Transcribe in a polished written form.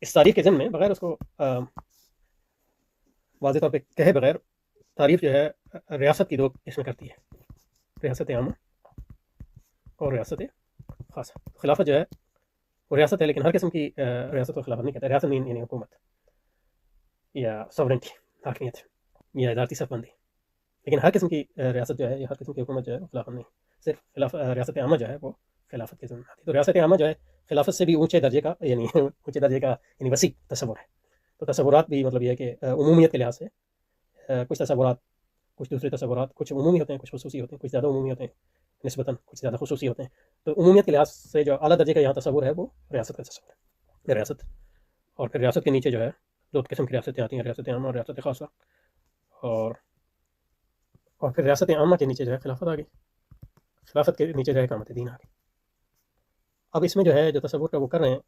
اس تعریف کے ضمن میں بغیر اس کو واضح طور پہ کہے بغیر تعریف جو ہے ریاست کی دو قسمیں کرتی ہے، ریاست عامہ اور ریاست خاصہ۔ خلافت جو ہے وہ ریاست ہے، لیکن ہر قسم کی ریاست کو خلافت نہیں کہتے۔ ریاست نہیں یعنی حکومت یا سورنٹی، حاکمیت یا ادارتی صف بندی، لیکن ہر قسم کی ریاست جو ہے یا ہر قسم کی حکومت جو ہے وہ خلافت نہیں، صرف ریاست عامہ جو ہے وہ خلافت کے ضمن آتی ہے۔ تو ریاست عامہ جو ہے خلافت سے بھی اونچے درجے کا یعنی اونچے درجے کا یعنی وسیع تصور ہے۔ تو تصورات بھی مطلب یہ ہے کہ عمومیت کے لحاظ سے کچھ تصورات، کچھ دوسرے تصورات کچھ عمومی ہوتے ہیں، کچھ خصوصی ہوتے ہیں، کچھ زیادہ عمومی ہوتے ہیں نسبتاً، کچھ زیادہ خصوصی ہوتے ہیں۔ تو عمومیت کے لحاظ سے جو اعلیٰ درجے کا یہاں تصور ہے وہ ریاست کا تصور ہے، ریاست۔ اور پھر ریاست کے نیچے جو ہے دو قسم کی ریاستیں آتی ہیں، ریاست عامہ اور ریاست خاصہ، اور پھر ریاست عامہ کے نیچے جو ہے خلافت آ گئی، خلافت کے نیچے جو ہے اقامت دین آ گئی۔ اب اس میں جو ہے جو تصور کا وہ کر رہے ہیں